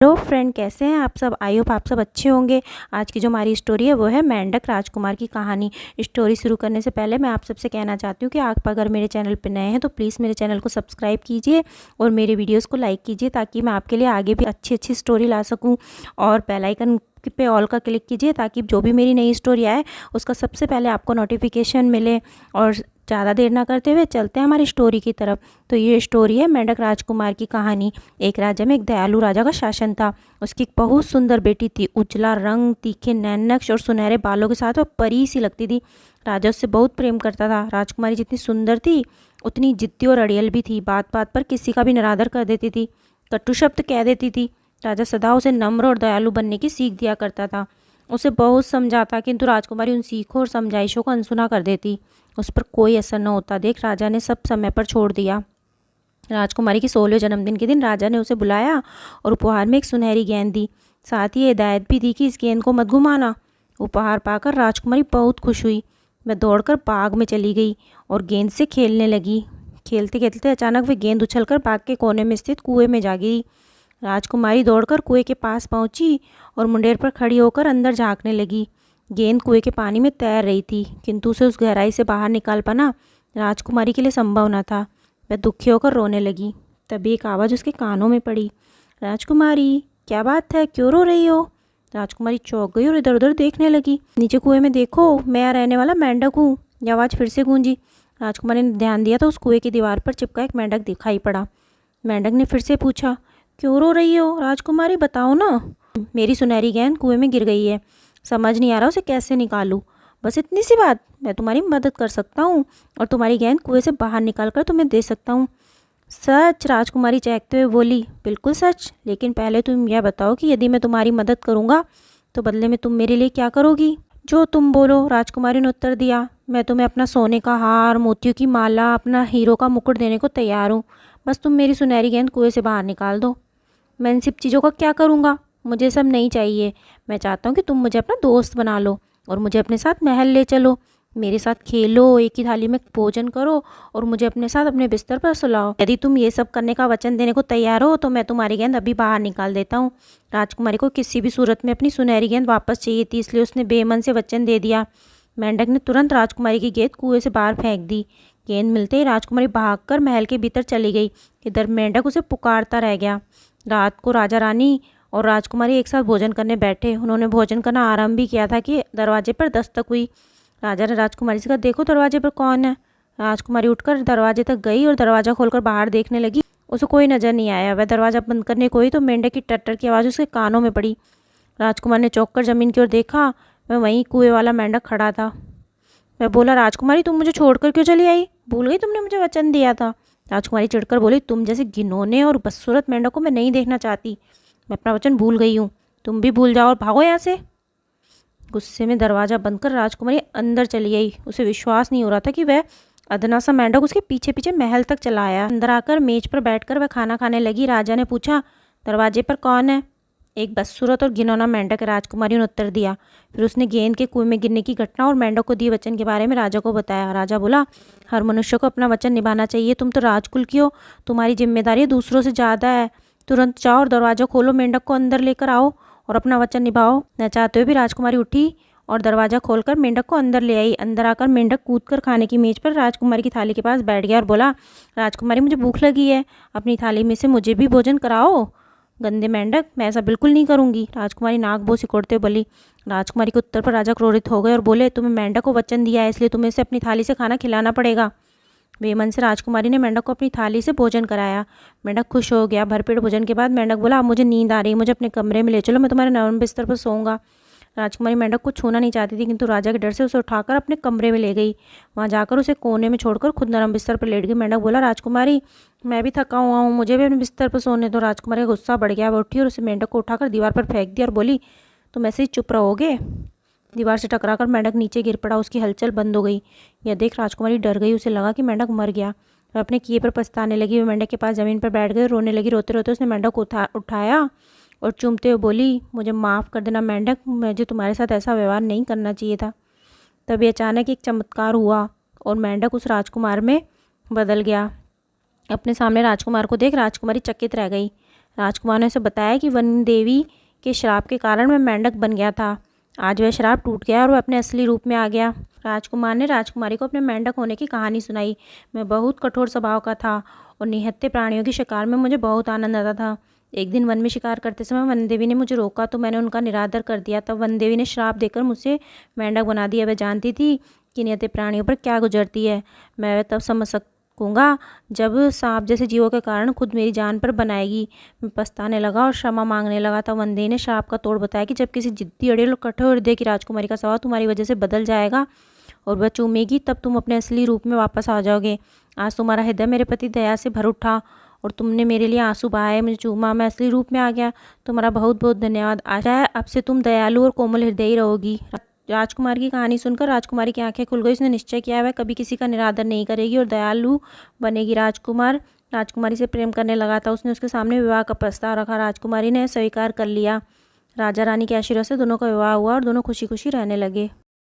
Hello friend, कैसे हैं आप सब। आई होप आप सब अच्छे होंगे। आज की जो हमारी स्टोरी है वो है मेंढक राजकुमार की कहानी। स्टोरी शुरू करने से पहले मैं आप सबसे कहना चाहती हूँ कि आप अगर मेरे चैनल पर नए हैं तो प्लीज़ मेरे चैनल को सब्सक्राइब कीजिए और मेरे वीडियोस को लाइक कीजिए ताकि मैं आपके लिए आगे भी अच्छी अच्छी स्टोरी ला सकूँ। और बेल आइकन पे ऑल का क्लिक कीजिए ताकि जो भी मेरी नई स्टोरी आए उसका सबसे पहले आपको नोटिफिकेशन मिले। और ज़्यादा देर ना करते हुए चलते हैं हमारी स्टोरी की तरफ। तो ये स्टोरी है मेंढक राजकुमार की कहानी। एक राज्य में एक दयालु राजा का शासन था। उसकी एक बहुत सुंदर बेटी थी। उजला रंग, तीखे नैननक्श और सुनहरे बालों के साथ वह परी सी लगती थी। राजा उससे बहुत प्रेम करता था। राजकुमारी जितनी सुंदर थी उतनी जिद्दी और अड़ियल भी थी। बात बात पर किसी का भी निरादर कर देती थी, कटु शब्द कह देती थी। राजा सदा उसे नम्र और दयालु बनने की सीख दिया करता था। उसे बहुत समझाता किंतु राजकुमारी उन सीखों और समझाइशों को अनसुना कर देती। उस पर कोई असर न होता देख राजा ने सब समय पर छोड़ दिया। राजकुमारी के 16वें जन्मदिन के दिन राजा ने उसे बुलाया और उपहार में एक सुनहरी गेंद दी। साथ ही हिदायत भी दी कि इस गेंद को मत घुमाना। उपहार पाकर राजकुमारी बहुत खुश हुई। वह दौड़कर बाग में चली गई और गेंद से खेलने लगी। खेलते खेलते अचानक वह गेंद उछलकर बाग के कोने में स्थित कुएं में जा गिरी। राजकुमारी दौड़कर कुएं के पास पहुंची और मुंडेर पर खड़ी होकर अंदर झांकने लगी। गेंद कुएं के पानी में तैर रही थी किंतु उसे उस गहराई से बाहर निकाल पाना राजकुमारी के लिए संभव न था। वह दुखी होकर रोने लगी। तभी एक आवाज़ उसके कानों में पड़ी। राजकुमारी, क्या बात है, क्यों रो रही हो। राजकुमारी चौंक गई और इधर उधर देखने लगी। नीचे कुएं में देखो, मैं यहाँ रहने वाला मेंढक हूँ। यह आवाज़ फिर से गूंजी। राजकुमारी ने ध्यान दिया तो उस कुएं की दीवार पर चिपका एक मेंढक दिखाई पड़ा। मेंढक ने फिर से पूछा, क्यों रो रही हो राजकुमारी, बताओ ना। मेरी सुनहरी गेंद कुएं में गिर गई है, समझ नहीं आ रहा उसे कैसे निकालूं। बस इतनी सी बात, मैं तुम्हारी मदद कर सकता हूँ और तुम्हारी गेंद कुएं से बाहर निकाल कर तुम्हें दे सकता हूँ। सच, राजकुमारी चहकते हुए बोली। बिल्कुल सच, लेकिन पहले तुम यह बताओ कि यदि मैं तुम्हारी मदद करूँगा तो बदले में तुम मेरे लिए क्या करोगी। जो तुम बोलो, राजकुमारी ने उत्तर दिया। मैं तुम्हें अपना सोने का हार, मोतियों की माला, अपना हीरो का मुकुट देने को तैयार हूँ। बस तुम मेरी सुनहरी गेंद कुएं से बाहर निकाल दो। मैं इन सब चीज़ों का क्या करूँगा, मुझे सब नहीं चाहिए। मैं चाहता हूँ कि तुम मुझे अपना दोस्त बना लो और मुझे अपने साथ महल ले चलो। मेरे साथ खेलो, एक ही थाली में भोजन करो और मुझे अपने साथ अपने बिस्तर पर सुलाओ। यदि तुम ये सब करने का वचन देने को तैयार हो तो मैं तुम्हारी गेंद अभी बाहर निकाल देता हूँ। राजकुमारी को किसी भी सूरत में अपनी सुनहरी गेंद वापस चाहिए थी, इसलिए उसने बेमन से वचन दे दिया। मेंढक ने तुरंत राजकुमारी की गेंद कुएं से बाहर फेंक दी। गेंद मिलते ही राजकुमारी भागकर महल के भीतर चली गई। इधर मेंढक उसे पुकारता रह गया। रात को राजा रानी और राजकुमारी एक साथ भोजन करने बैठे। उन्होंने भोजन करना आरंभ भी किया था कि दरवाजे पर दस्तक हुई। राजा ने राजकुमारी से कहा, देखो दरवाजे पर कौन है। राजकुमारी उठकर दरवाजे तक गई और दरवाज़ा खोलकर बाहर देखने लगी। उसे कोई नज़र नहीं आया। वह दरवाज़ा बंद करने को ही तो मेंढक की टट्टर की आवाज़ उसके कानों में पड़ी। राजकुमार ने चौंक कर जमीन की ओर देखा। वह वहीं कुएं वाला मेंढक खड़ा था। वह बोला, राजकुमारी तुम मुझे छोड़कर क्यों चली आई, भूल गई तुमने मुझे वचन दिया था। राजकुमारी चिढ़कर बोली, तुम जैसे घिनौने और बदसूरत मेंढक को मैं नहीं देखना चाहती। मैं अपना वचन भूल गई हूँ, तुम भी भूल जाओ और भागो यहाँ से। गुस्से में दरवाज़ा बंद कर राजकुमारी अंदर चली आई। उसे विश्वास नहीं हो रहा था कि वह अदना सा मेंढक उसके पीछे पीछे महल तक चला आया। अंदर आकर मेज पर बैठकर वह खाना खाने लगी। राजा ने पूछा, दरवाजे पर कौन है। एक बदसूरत और घिनौना मेंढक, राजकुमारी ने उत्तर दिया। फिर उसने गेंद के कुएं में गिरने की घटना और मेंढक को दिए वचन के बारे में राजा को बताया। राजा बोला, हर मनुष्य को अपना वचन निभाना चाहिए। तुम तो राजकुल की हो, तुम्हारी जिम्मेदारी दूसरों से ज़्यादा है। तुरंत जाओ और दरवाज़ा खोलो, मेंढक को अंदर लेकर आओ और अपना वचन निभाओ। न चाहते हुए भी राजकुमारी उठी और दरवाज़ा खोलकर मेंढक को अंदर ले आई। अंदर आकर मेंढक कूदकर खाने की मेज पर राजकुमारी की थाली के पास बैठ गया और बोला, राजकुमारी मुझे भूख लगी है, अपनी थाली में से मुझे भी भोजन कराओ। गंदे मेंढक, मैं ऐसा बिल्कुल नहीं करूंगी। राजकुमारी नाक बो सिकोड़ते बोली। राजकुमारी के उत्तर पर राजा क्रोधित हो गए और बोले, तुम्हें मेंढक को वचन दिया है इसलिए तुम्हें इसे अपनी थाली से खाना खिलाना पड़ेगा। बेमन से राजकुमारी ने मेंढक को अपनी थाली से भोजन कराया। मेंढक खुश हो गया। भरपेट भोजन के बाद मेंढक बोला, अब मुझे नींद आ रही है, मुझे अपने कमरे में ले चलो, मैं तुम्हारे नरम बिस्तर पर सोऊंगा। राजकुमारी मेंढक को छूना नहीं चाहती थी किंतु राजा के डर से उसे उठाकर अपने कमरे में ले गई। वहां जाकर उसे कोने में छोड़कर खुद नरम बिस्तर पर लेट गई। मेंढक बोला, राजकुमारी मैं भी थका हुआ हूँ, मुझे भी अपने बिस्तर पर सोने दो। राजकुमारी का गुस्सा बढ़ गया। वह उठी और उसे मेंढक को उठाकर दीवार पर फेंक दिया और बोली, तुम ऐसे ही चुप रहोगे। दीवार से टकराकर मेंढक नीचे गिर पड़ा। उसकी हलचल बंद हो गई। यह देख राजकुमारी डर गई। उसे लगा कि मेंढक मर गया। वह अपने किए पर पछताने लगी। वह मेंढक के पास जमीन पर बैठ गई और रोने लगी। रोते रोते उसने मेंढक को उठाया और चूमते हुए बोली, मुझे माफ़ कर देना मेंढक, मुझे तुम्हारे साथ ऐसा व्यवहार नहीं करना चाहिए था। तभी अचानक एक चमत्कार हुआ और मेंढक उस राजकुमार में बदल गया। अपने सामने राजकुमार को देख राजकुमारी चकित रह गई। राजकुमार ने उसे बताया कि वन देवी के श्राप के कारण मैं मेंढक बन गया था। आज वह श्राप टूट गया और वह अपने असली रूप में आ गया। राजकुमार ने राजकुमारी को अपने मेंढक होने की कहानी सुनाई। मैं बहुत कठोर स्वभाव का था और निहत्थे प्राणियों की शिकार में मुझे बहुत आनंद आता था। एक दिन वन में शिकार करते समय वन देवी ने मुझे रोका तो मैंने उनका निरादर कर दिया। तब वन देवी ने श्राप देकर मुझसे मेंढक बना दिया। वह जानती थी कि निहत्थे प्राणियों पर क्या गुजरती है। मैं तब समझ सकूँगा जब सांप जैसे जीवों के कारण खुद मेरी जान पर बनाएगी। मैं पछताने लगा और क्षमा मांगने लगा। तब वन देवी ने श्राप का तोड़ बताया कि जब किसी जिद्दी अड़ियल और कठोर हृदय की राजकुमारी का स्वभाव तुम्हारी वजह से बदल जाएगा और वह चूमेगी, तब तुम अपने असली रूप में वापस आ जाओगे। आज तुम्हारा हृदय मेरे प्रति दया से भर उठा और तुमने मेरे लिए आंसू बहाए, मुझे चूमा, मैं असली रूप में आ गया। तुम्हारा बहुत बहुत धन्यवाद। आशा है अब से तुम दयालु और कोमल हृदयी रहोगी। राजकुमार की कहानी सुनकर राजकुमारी की आंखें खुल गई। उसने निश्चय किया वह कभी किसी का निरादर नहीं करेगी और दयालु बनेगी। राजकुमार राजकुमारी से प्रेम करने लगा था। उसने उसके सामने विवाह का प्रस्ताव रखा। राजकुमारी ने स्वीकार कर लिया। राजा रानी के आशीर्वाद से दोनों का विवाह हुआ और दोनों खुशी खुशी रहने लगे।